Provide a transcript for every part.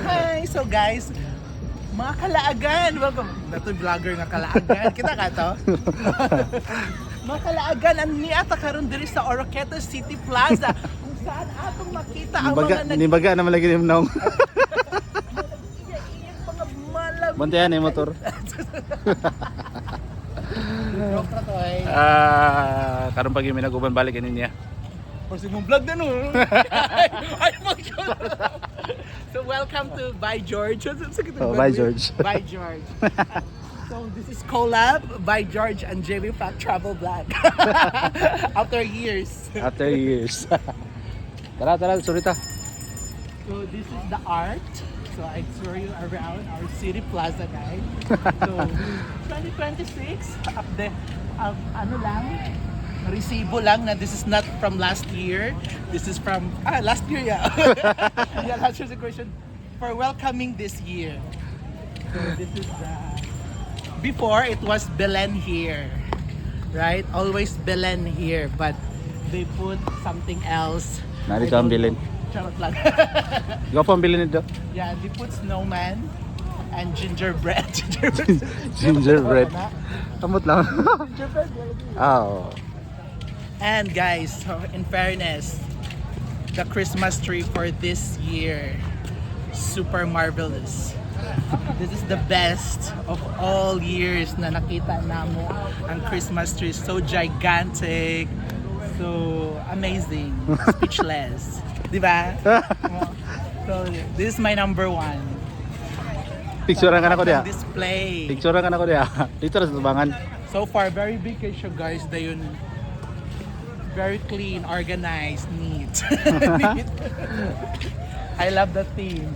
Hi! So guys, mga kalaagan, welcome. Nato vlogger nga kalaagan. Kita ka to? Mga kalaagan, ang niata karon diri sa Oroqueta City Plaza kung saan atong makita ang mga Nibaga naman lagi yung naong. nag-iiyak mga malam. Bantayan yung motor. Joke na to eh. Karon pag yung minaguban balik niya. Kasi mong vlog na no. Ay, mag-shoot. So welcome to By George. By George. By George. So this is collab by George and JB Fat Travel Vlog. After years. After years. Tara, surita. So this is the art. So I show you around our city plaza, guys. So 2026 up the ano lang, resibo lang na this is not from last year. This is from last year, yeah. Yeah, last year's question for welcoming this year. So this is the before it was Belen here, right? Always Belen here, but they put something else. Narito ang bilin. Charot lang. Ikaw po ang bilin nito. Yeah, they put snowman and gingerbread. Gingerbread. Kamot lang. Gingerbread. Oo. And guys, so in fairness, the Christmas tree for this year, super marvelous. This is the best of all years na nakita namo ang Christmas tree. So gigantic, so amazing, speechless. Diba? So this is my number one. Picturean ka na ko diya. Display. Picturean ka na ko diya. Dito na sa tubangan. So far, very big kayo guys. Dayon, very clean, organized, neat. Neat. I love the theme.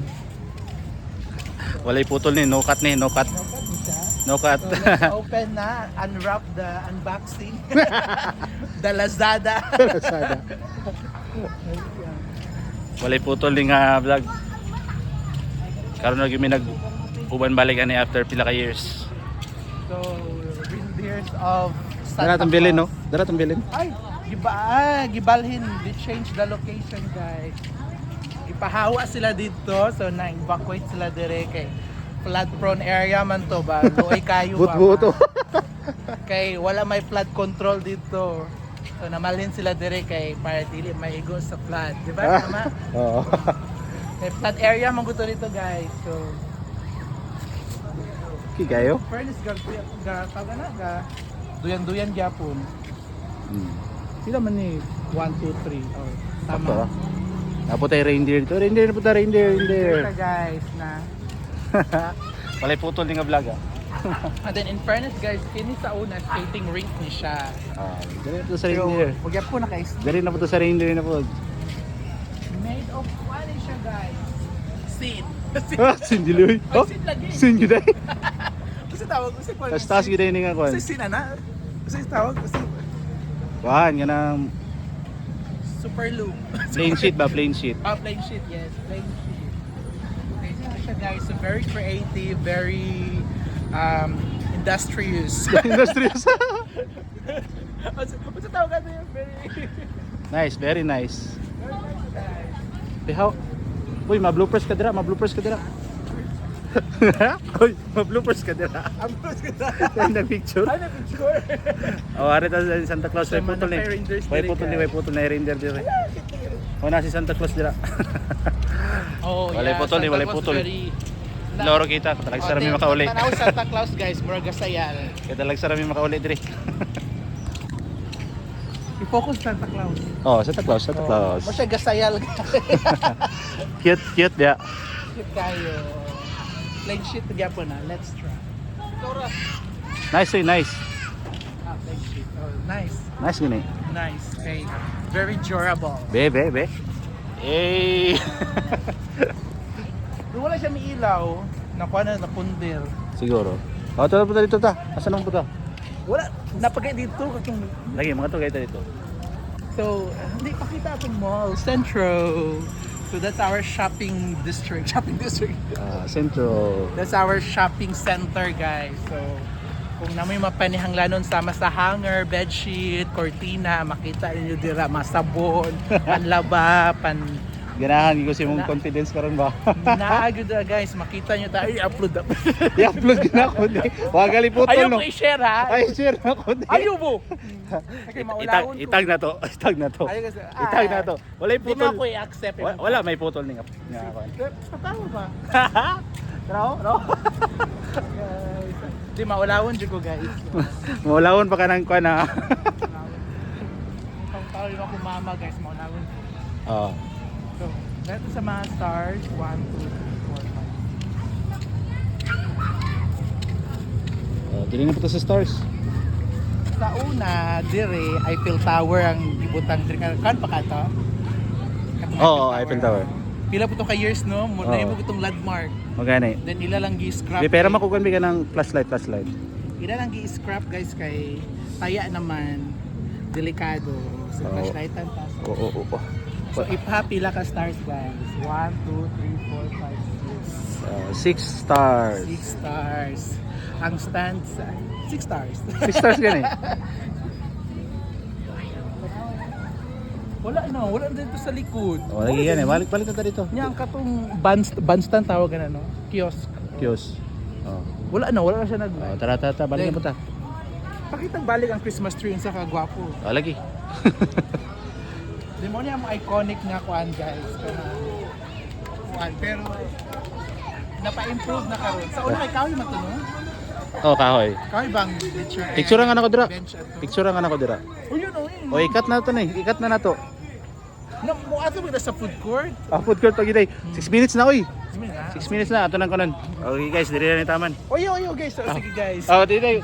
Walay putol ni, no cut ni, no cut. No cut. So let's open na, unwrap the unboxing. The Lazada. Lazada. Walay putol ni nga vlog. Karon na gyud nag-uban balik ani after pila ka years. So, reindeers of Dara tong bilin no? Dara tong bilin. Ay, gibalhin. They change the location, guys. Ipahawa sila dito, so na-evacuate sila dire kay flood prone area man to ba. Luoy kayo ba? Buto. Kay wala may flood control dito. So namalhin sila dire kay para dili maigo sa flood, di ba? Tama? Oo. May flood area man gusto dito, guys. So Kigayo. fairness ga taga na ga duyan-duyan gyapon. Sila man ni 1 2 3. Oh, tama. Napo tayo reindeer dito. Reindeer na po tayo, reindeer. Ito guys na. Walay putol ni nga vlog ah. And then in fairness guys, kini sa una skating rink ni siya. Dali na po sa reindeer. Wag po na guys. Dali na po to sa reindeer na po. Made of what is siya guys? Sin. Sindiloy. Oh, sin lagi. Sindiloy. Kasi tawag ko si Tas gid ni nga kon. Kasi sin ana. Kasi tawag ko si Kuhan nga nang super loop. plain sheet ba, plain sheet. Plain sheet, yes. Plain sheet. Okay, so siya guys, so very creative, very industrious. Industrious. What's the tawag ka niya? Nice, very nice. Very nice guys. Pihaw. Uy, ma-bloopers ka dira, ma-bloopers ka dira. Uy, ma-bloopers ka dira. Ang plus ka na. Ay, picture. Ano picture? Oh, ari ta si Santa Claus, So, way putol ni. man, reindeers Way diri putol ka. ni, way putol na reindeer diri. O na si Santa Claus dira. Oh, Walay putol ni, walay putol. Loro kita, katalag sa rami makauli. Tanaw Santa Claus guys, mura gasayal. Katalag sa rami makauli diri. I-focus Santa Claus. Oh, Santa Claus, Santa Claus. Mo siya gasayal. Cute, cute dia. Cute kayo. Plain sheet gyapon na. Let's try. Tora. Nice, nice. Plain sheet. Oh, nice. Nice gini. Nice. Okay. Very durable. Be. Eh. Kung wala siya may ilaw, nakuha na napundir. Siguro. Oh, tara po dito ta. Asan ang puta? Wala. Napagay dito. Kung Lagi mga to dito. so, hindi pakita itong mall. Centro. So that's our shopping district. Shopping district. Centro. That's our shopping center, guys. So, kung namoy mapanihanglanon sama sa hanger, bedsheet, cortina, makita niyo dira mga sabon, panlaba, Ganahan ko si mong confidence karon ba? Naagod na guys, makita nyo tayo, i-upload up. I-upload ko na ko di. Wa gali putol Ayaw no. mo i-share ha? Ay, share na ko di. Ayaw mo! Okay, maulawon ko. Itag na to. Itag na to. Ayaw kasi. Itag na to. Wala Di mo putol. ako i-accept. Wala may putol ni nga. Sa tao ba? Raw? Di maulawon dyan ko guys. Maulawon pa ka ng kuan ha. Kung tao yung ako mama guys, maulawon. Oh. So, dito sa mga stars, 1, 2, 3, 4, 5. Oh, dili na pa to sa stars. Sa una, dire, Eiffel Tower ang ibutang dire. Kan pa ka to? Oo, Eiffel Tower. Pila po to ka years no? Oo. Na mo itong landmark. Magani. Then ila lang gi-scrap. Di pero makukuan bi ka ng flashlight. Ila lang gi-scrap guys kay taya naman delikado. So Oo. flashlightan ta. Oo. So ipapila ka stars guys. 1, 2, 3, 4, 5, 6 stars. 6. 6 stars. Ang stands 6 stars. 6 stars gani. Wala dito sa likod. Oh, lagi yan eh. Balik na ta dito. Nya ang katong bandstand tawagan no? Kiosk. Kiosk. Oh. Wala na siya nag. Oh, tara, balik na po ta. Pakitang balik ang Christmas tree sa kagwapo. Oh, lagi. Di mo niya ang iconic nga kuan guys. Kuan pero napa-improve na karon. Sa una kay kahoy man to no? Oh, kahoy. Kahoy bang picture? Picture nga nako dira. Bench ato. Picture nga nako dira. Oh yun oh yun. O ikat na to ni. Ikat na to. Na mo ato ba sa food court? Food court pag iday. 6 minutes na oy. 6 6 minutes na ato nang kanon. Okay guys, diri na ni taman. Oy guys. So, sige guys. Oh, diri.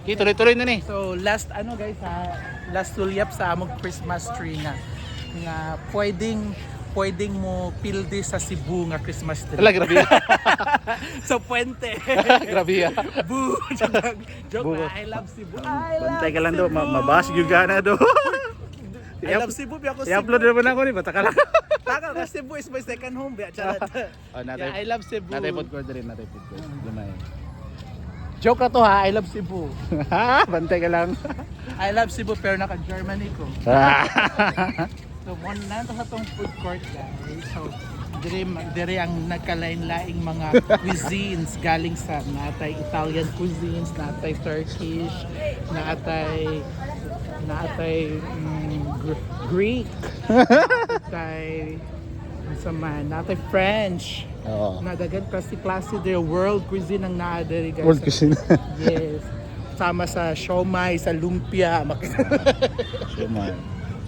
Tuloy na ni. So last guys ha, last sulyap sa among Christmas tree nga pwedeng mo pildi sa Cebu nga Christmas tree. Ala grabe. Sa puente. Grabe. Boo! Joke Boo. na, I love Cebu. I love Bantay ka lang do, Cebu. mabas gyud na do. I love Cebu, biya ko Cebu. I-upload naman ako ni bata ka lang. Taka ka, Cebu is my second home, biya. Charot. Oh, Yeah, I love Cebu. Natay food court rin, natay food court. Lumay. Joke na to ha, I love Cebu. Bantay ka lang. I love Cebu pero naka-Germany ko. So, nandito sa tong food court guys. So, dire ang nagkalain-laing mga cuisines galing sa natay Italian cuisines, natay Turkish, natay Greek, natay natay French. Oo. Nadagan klase dire world cuisine ang naa diri guys. World cuisine. Yes. Sama sa siomai, sa lumpia, Sumay.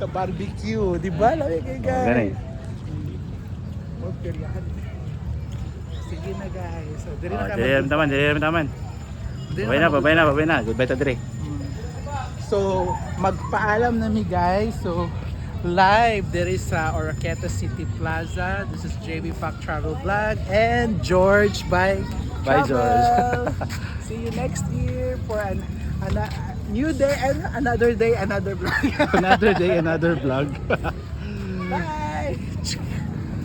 sa barbecue, di ba? Lagi kay guys. Gani. Okay, yan. Sige na guys. So, diri na Diri naman taman, diri naman taman. Diri Babay na. Goodbye ta diri. So, magpaalam na mi guys. So, live there is sa Oroqueta City Plaza. This is JB Pac Travel Vlog and George by Bye, Travel. George. See you next year for a new day and another day, another vlog. Another day, another vlog. Bye!